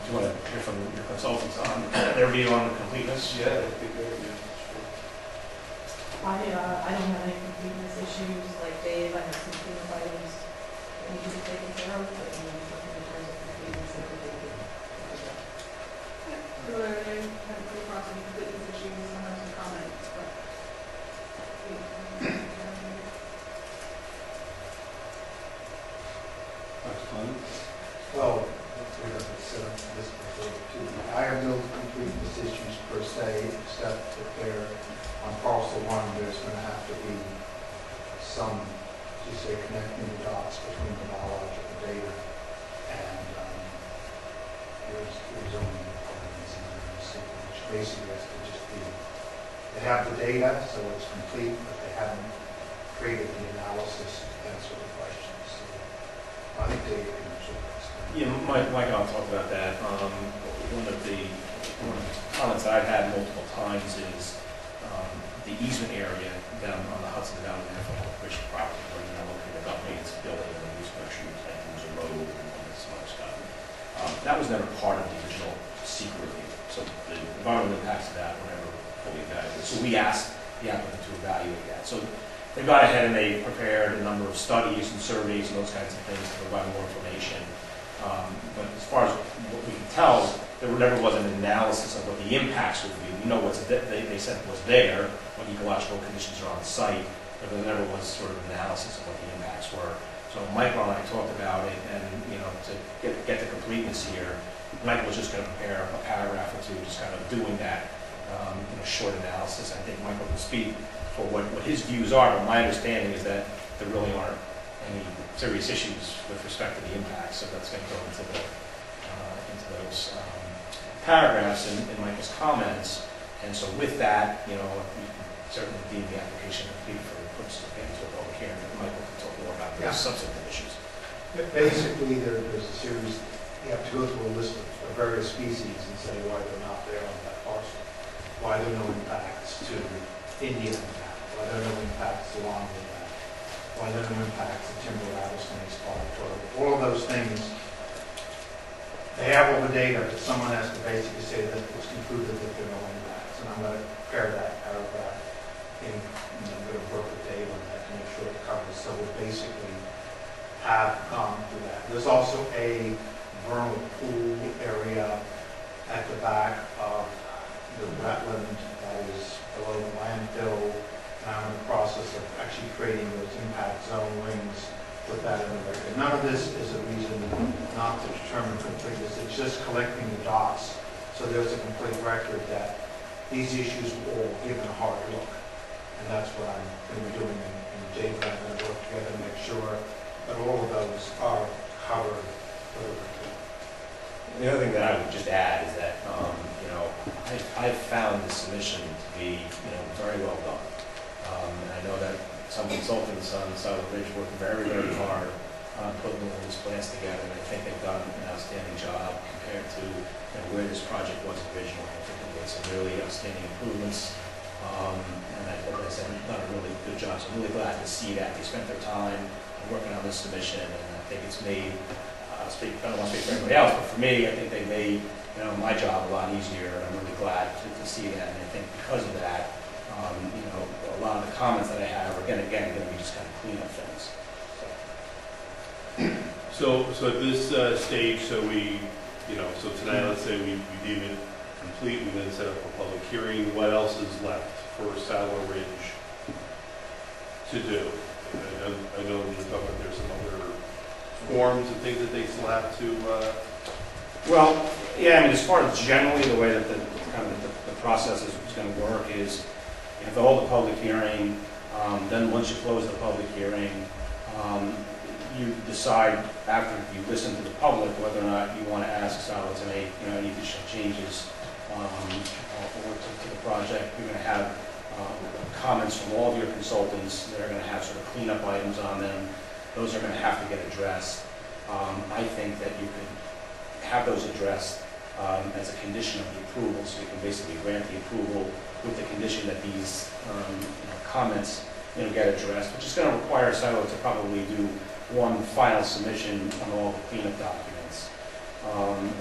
Do you want to hear from your consultants on their view on completeness? Yeah, that'd be great. Yeah, sure. I don't have any completeness issues like Dave. I have some cleanup items that need to be taken care of, but in terms of completeness, everything. Sure, I have come across some completeness issues, I have some comments, but. Well, we have to set up this before too. I have no completeness issues per se, except that there, on parcel one, there's gonna have to be some, you say, connecting the dots between the biological data and, there's only requirements in there, which basically has to just be, they have the data, so it's complete, but they haven't created the analysis to answer the questions. So I think Dave can sort of explain. Yeah, Mike and I'll talk about that. One of the comments that I've had multiple times is the easement area down on the Hudson Valley National Corporation property, where you're now looking at updates building and use of trees, like there's a road and all this other stuff. That was never part of the original secret review. So the environmental impacts of that were never fully evaluated. So we asked the applicant to evaluate that. So they got ahead and they prepared a number of studies and surveys and those kinds of things to provide more information. But as far as what we can tell, there never was an analysis of what the impacts would be. We know they said was there, what ecological conditions are on the site, but there never was sort of an analysis of what the impacts were. So Michael and I talked about it, and to get the completeness here, Michael was just going to prepare a paragraph or two, just kind of doing that short analysis. I think Michael can speak for what his views are, but my understanding is that there really aren't any serious issues with respect to the impacts, so that's going to go into those paragraphs in Michael's comments. And so with that, you can certainly deem the application complete for the purpose of getting to a public hearing, but Michael can talk more about those substantive issues. Basically, there's a series, you have to go through a list of various species and say why they're not there on that parcel. Why there are no impacts to Indian impact, why there are no impacts to Long impact, why there are no impacts to timber rattlesnakes, all of those things. They have all the data, but someone has to basically say that it's concluded that there are no impacts. And I'm going to prepare that paragraph in, I'm going to work with Dave on that to make sure it covers. So we'll basically have gone through that. There's also a vernal pool area at the back of the wetland that is below the landfill. And I'm in the process of actually creating those impact zone rings, put that in the record. None of this is a reason not to determine completeness. It's just collecting the dots. So there's a complete record that these issues were all given a hard look. And that's what I'm going to be doing. And Dave and I are going to work together to make sure that all of those are covered. The other thing that I would just add is that, I found the submission to be, very well done. And I know that some consultants on the side of the bridge worked very, very hard on putting all these plans together, and I think they've done an outstanding job compared to where this project was originally. I think they made some really outstanding improvements, and as I said, they've done a really good job. So I'm really glad to see that they spent their time working on this submission, and I think it's made, I don't want to speak for everybody else, but for me, I think they made my job a lot easier, and I'm really glad to see that. And I think because of that, a lot of the comments that I have are going to be just kind of clean up things. So at this stage, so tonight, let's say we deem it complete, we then set up a public hearing. What else is left for Saddler Ridge to do? I know you're talking about there's some other forms and things that they still have to. Well, yeah, as far as generally the way that the process is going to work is, if you hold the public hearing, then once you close the public hearing, you decide after you listen to the public whether or not you want to ask Saddler to make any additional changes or to the project. You're going to have comments from all of your consultants that are going to have sort of cleanup items on them. Those are going to have to get addressed. I think that you could have those addressed as a condition of the approval, so you can basically grant the approval with the condition that these comments get addressed, which is going to require Saddler to probably do one final submission on all the cleanup documents.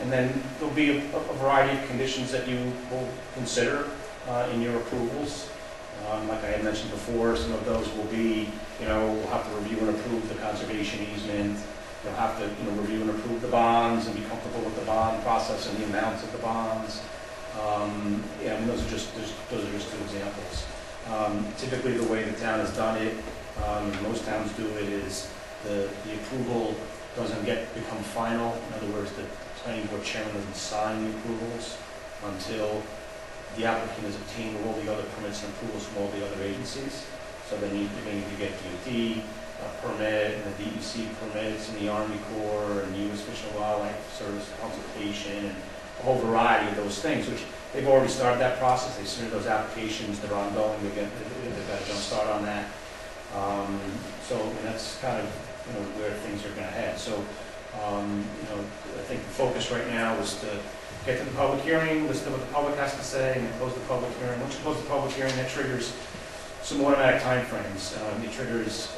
And then there'll be a variety of conditions that you will consider in your approvals. Like I had mentioned before, some of those will be, we'll have to review and approve the conservation easement. You'll have to, review and approve the bonds and be comfortable with the bond process and the amounts of the bonds. Those are just two examples. Typically, the way the town has done it, most towns do it, is the approval doesn't become final. In other words, the planning board chairman doesn't sign the approvals until the applicant has obtained all the other permits and approvals from all the other agencies. So they need to get DOT permit and the DEC permits and the Army Corps and the U.S. Fish and Wildlife Service consultation and a whole variety of those things, which they've already started that process. They submitted those applications, they're ongoing, they've got a jump start on that. That's kind of where things are going to head. So I think the focus right now is to get to the public hearing, listen to what the public has to say, and then close the public hearing. Once you close the public hearing, that triggers some automatic timeframes. It triggers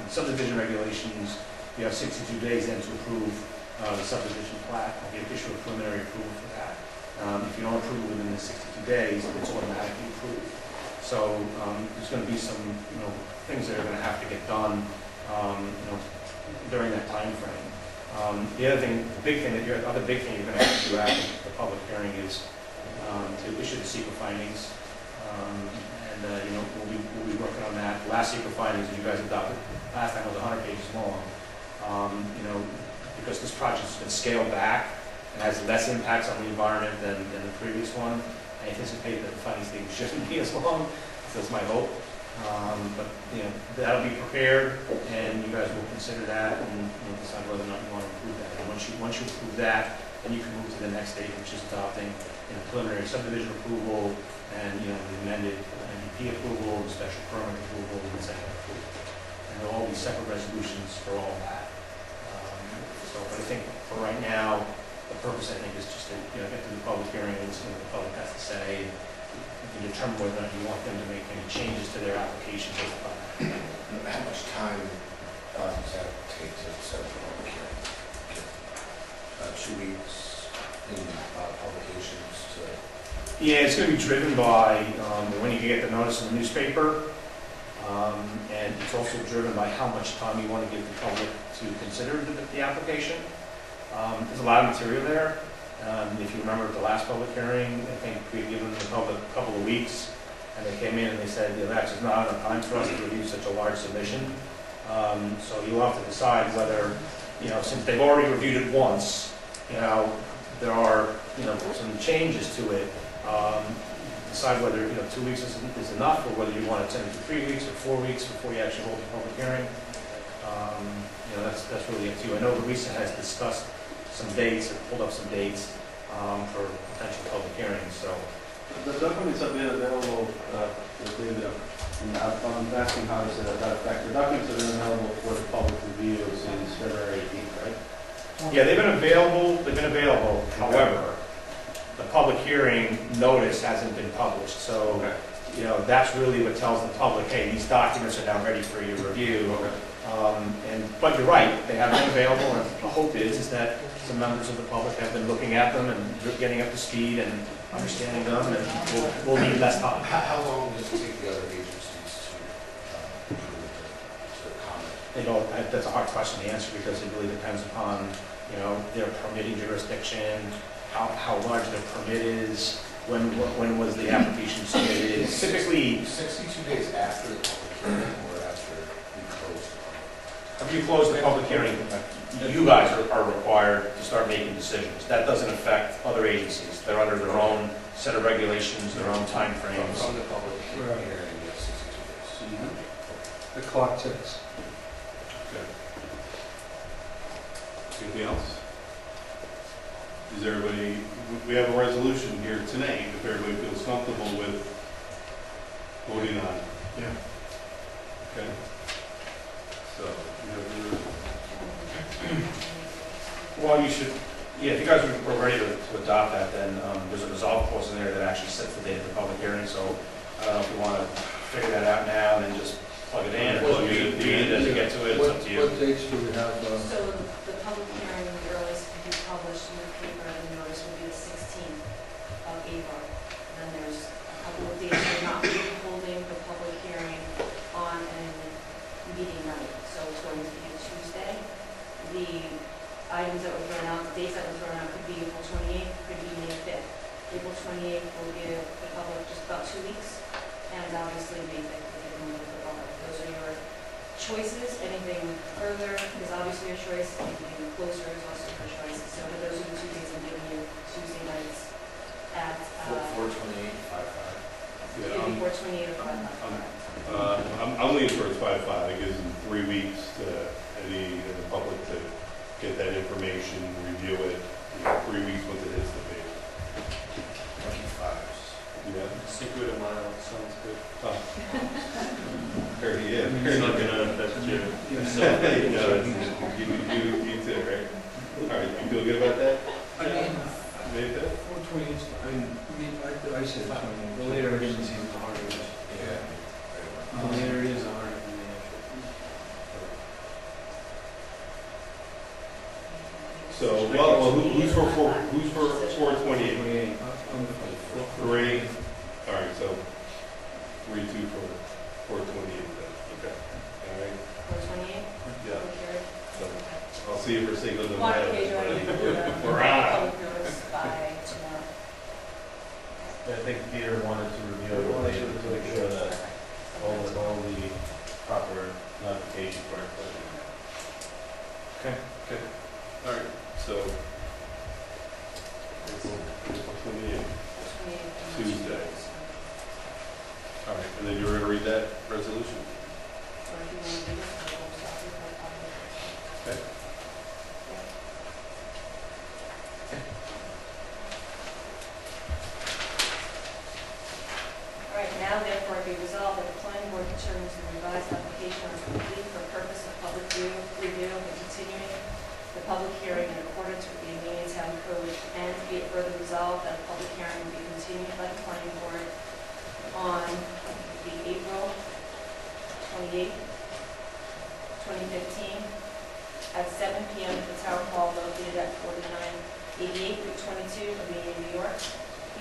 subdivision regulations. You have 62 days then to approve the subdivision plat. You have to issue a preliminary approval for that. If you don't approve within the 62 days, it's automatically approved. So there's going to be some things that are going to have to get done during that time frame. The other thing, the other big thing you're gonna have to do after the public hearing is to issue the secret findings. We'll be working on that. The last secret findings that you guys adopted last time was 100 pages long. Because this project's been scaled back and has less impacts on the environment than the previous one, I anticipate that the findings thing shouldn't be as long. That's my hope. But that'll be prepared, and you guys will consider that and decide whether or not you want to approve that. And once you approve that, then you can move to the next stage, which is adopting preliminary subdivision approval and the amended NDP approval, the special permit approval, and site plan approval. And there'll all be separate resolutions for all that. But I think for right now, the purpose I think is just to get to the public hearing and listen to what the public has to say. You determine whether or not you want them to make any changes to their application based upon that. How much time does that take to set up a public hearing? 2 weeks in publications to... Yeah, it's going to be driven by when you get the notice in the newspaper, and it's also driven by how much time you want to give the public to consider the application. There's a lot of material there. If you remember at the last public hearing, I think we had given the public a couple of weeks, and they came in and they said, that's just not enough time for us to review such a large submission. So you'll have to decide whether, since they've already reviewed it once, there are, some changes to it. Decide whether, 2 weeks is enough, or whether you want to send it to 3 weeks or 4 weeks before you actually hold the public hearing. That's really up to you. I know Louisa has discussed some dates, or pulled up some dates for potential public hearings, so. The documents have been available, I'm asking how does that affect, the documents have been available for the public review since February 18th, right? Yeah, they've been available, however, the public hearing notice hasn't been published, so, Okay. That's really what tells the public, hey, these documents are now ready for your review. Okay. But you're right, they have been available, and the hope is that some members of the public have been looking at them and getting up to speed and understanding them, and we'll need less time. How long does it take the other agencies to approve to comment? That's a hard question to answer because it really depends upon, their permitting jurisdiction, how large their permit is, when was the application submitted. Typically, 62 days after the public hearing or after we close the public? if you close the public hearing, you guys are required to start making decisions. That doesn't affect other agencies. They're under their own set of regulations, their own timeframes. From the public Right. hearing, we have 62 days. The clock ticks. Anything else? Is everybody, we have a resolution here tonight, if everybody feels comfortable with voting on it. Yeah. Okay. So, you have Well, you should, if you guys were ready to adopt that, then there's a resolve clause in there that actually sets the date of the public hearing, so I don't know if you want to figure that out now and then just plug it in, or read it as you get to it, it's up to you. What dates do we have? So the public hearing, the earliest to be published in the paper, the notice will be the 16th of April. And then there's a couple of days we're not going to be holding the public hearing on a meeting night. So it's going to be a Tuesday. The items that were thrown out, the dates that were thrown out could be April 28th, could be May 5th. April 28th will give the public just about 2 weeks, and obviously May 5th will give them a little bit longer. Those are your choices. Anything further is obviously your choice. Anything closer is also your choice. So but those are the 2 days I'm giving you, Tuesday nights at 4/28, 5/5. maybe 4/28 or 5/5. I'm leaning towards 5/5. It gives them 3 weeks to the public to get that information, review it. 3 weeks once it hits the page. 25s. Yeah. Secret of mile, sounds good. Yeah. It's not gonna affect you. You too, right? All right, you feel good about that? I mean, Maybe that? 420 is, I said 20. The later it is, the harder it is. Yeah. The later it is, the harder it is. So, well, who's for 428? 28. 3. All right, so 3-2 for 428 then. Okay. All right. 4/28? Yeah. Public hearing? So, Okay. I'll see if we're single to Modification, We're on. public notice by tomorrow. I think Peter wanted to review it, wanted to make sure that all the proper notification for it. All right, so April 28th. Tuesday. All right, and then you're going to read that resolution? Or if you want to read it, I will stop you for a copy. Okay. All right, now therefore be resolved that the planning board determines the revised application is complete for purpose of public review and continuing the public hearing in accordance with the Amenia Town Code, and be it further resolved that a public hearing will be continued by the planning board on the April 28th, 2015, at 7 p.m. at the Town Hall located at 4988 Route 22, Amenia, New York.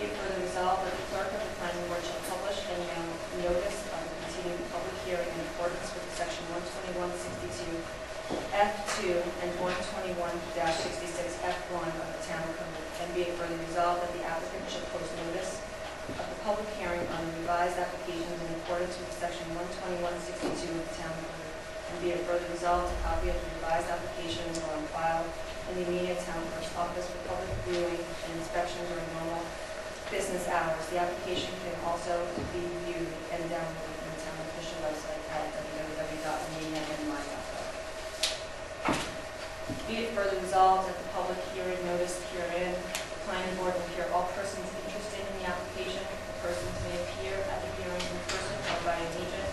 Be it further resolved that the clerk of the planning board shall publish and mail notice of the continued public hearing in accordance with section 12162 F2 and 121-66 F1 of the Town Code. And be it further resolved that the applicant shall post notice of the public hearing on the revised applications in accordance with section 12162 of the Town Code. And be it further resolved, a copy of the revised applications are on file in the Amenia Town Clerk's office for public viewing and inspection during normal business hours. The application can also be viewed and downloaded from the town official website at www.amenia.ny.gov. Be it further resolved that the public hearing notice herein, the planning board will hear all persons interested in the application. The persons may appear at the hearing in person or by an agent,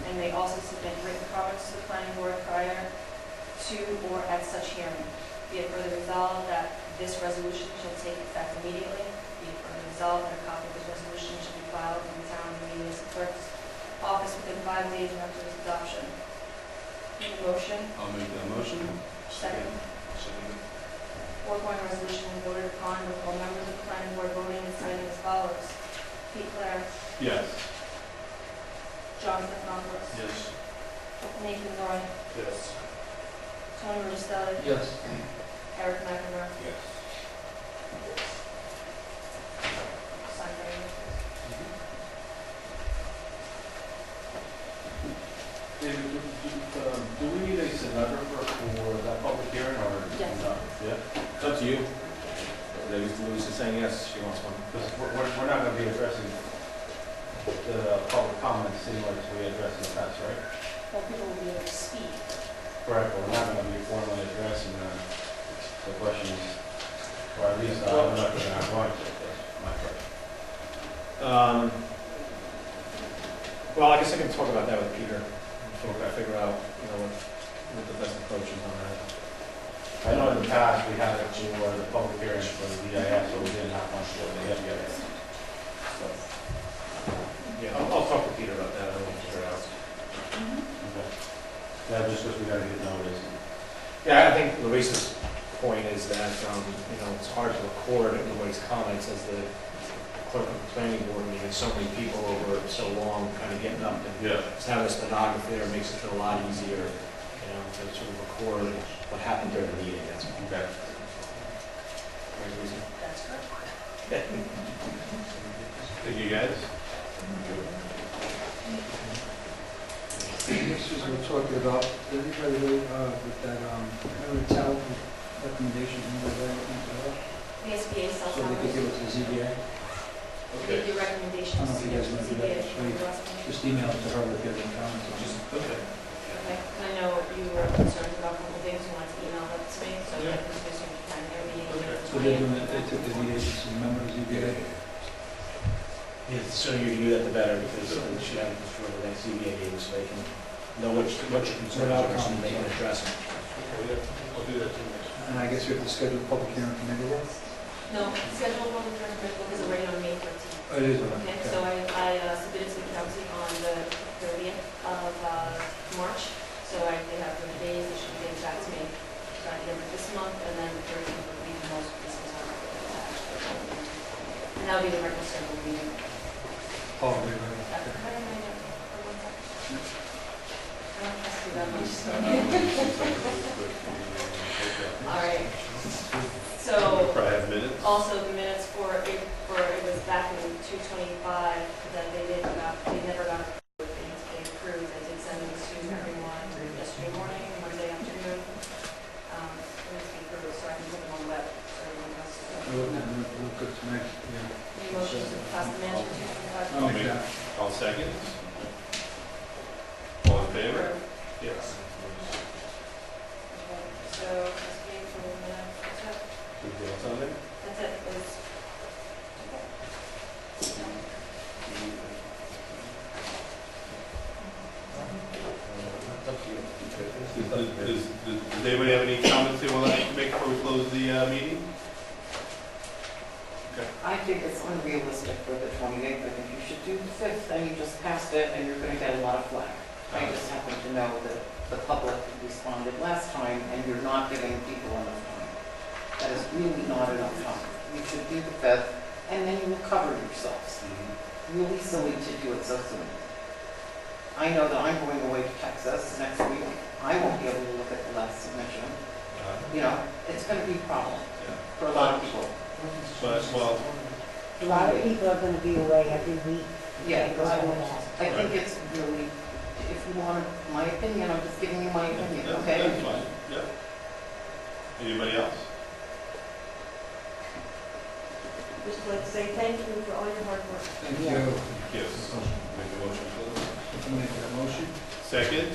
and may also submit written comments to the planning board prior to or at such hearing. Be it further resolved that this resolution shall take effect immediately. Be it further resolved that a copy of this resolution shall be filed in the town of Amenia's clerk's office within 5 days after its adoption. Need a motion? I'll make that motion. Second. Foregoing resolution was voted upon with all members of the planning board voting and signing as follows. Pete Clare, Yes. John Stephanopoulos, Yes. Nathan Roy, Yes. Tony Roselli, Yes. Eric McEnroe. Yes. Sign by you. David, do we need a stenographer for that public hearing or? Yes. No? Yeah? It's up to you. Louise is saying yes, she wants one. Because we're not going to be addressing the public comments similar to we addressed in the past, right? Well, people will be able to speak. Correct, but we're not going to be formally addressing the questions, or at least I'm not going to, that's my question. Well, I guess I can talk about that with Peter, and figure out, what the best approach is on that. I know in the past, we had it for the public hearings for the DIS, so we didn't have one for the FBIS. Yeah, I'll talk to Peter about that, and we'll figure it out. Okay. Yeah, just because we got to get notice. Yeah, I think Louise's point is that, it's hard to record everybody's comments as the clerk of the planning board, when you get so many people over so long, kind of getting up and Yeah. just having a stenographer there makes it feel a lot easier, to sort of record what happened during the meeting, that's all. Okay. Right, Louise? That's correct. Thank you, guys. This is what we're talking about, did anybody know, with that, remember the town recommendation, The SBA self so they could give it to the ZBA? Give your recommendations. I don't know if you guys want to do that. ZBA. Just email it to her, we'll get any comments. Okay. Okay, and I know you were concerned about a couple things, you wanted to email that to me, so I can just you can, their meeting. Okay. So they're doing it, they took the lead agency member of the ZBA. Yeah, the sooner you can do that, the better, because we should have it before the next ZBA meeting, so they can know what your concerns are, so they can address them. I'll do that too. And I guess we have to schedule a public hearing for Megawar? No, schedule public hearing for book is already on May 13th. Oh, it is, Okay, so I submitted to the county on the 30th of March, so they have 30 days, they should get back to me by the end of this month, and then the 13th will be the most recent time. And that'll be the regular schedule meeting. Oh, wait, wait. That's kind of my, for one second. I don't trust you. November. Okay. All right, We'll so probably have minutes. also the minutes for, it was back in 225 that they never got approved. They approved, I did send them to everyone yesterday morning, Monday afternoon. It was approved, so I can put them on the web, so everyone else. Look good to me, yeah. Any motions to pass the minutes for 225? I'll make that. All second. All in favor? Yes. Okay, so, let's wait for a minute. Anything else on there? That's it, please. Does anybody have any comments they would like to make before we close the meeting? I think it's unrealistic for the 28th. I think you should do the 5th, and you just passed it, and you're going to get a lot of flack. I just happen to know that the public responded last time, and you're not giving people enough time. That is really not enough time. You should do the 5th, and then you will cover yourselves. Really silly to do it so soon. I know that I'm going away to Texas next week. I won't be able to look at the last submission. You know, it's going to be a problem for a lot of people. But, well, A lot of people are gonna be away every week. Yeah, They go I to that. think it's really, if you want my opinion, I'm just giving you my opinion, that's okay? fine, yeah. Anybody else? Just like to say thank you for all your hard work. Thank you. Yes. Make a motion, please. Make that motion. Second?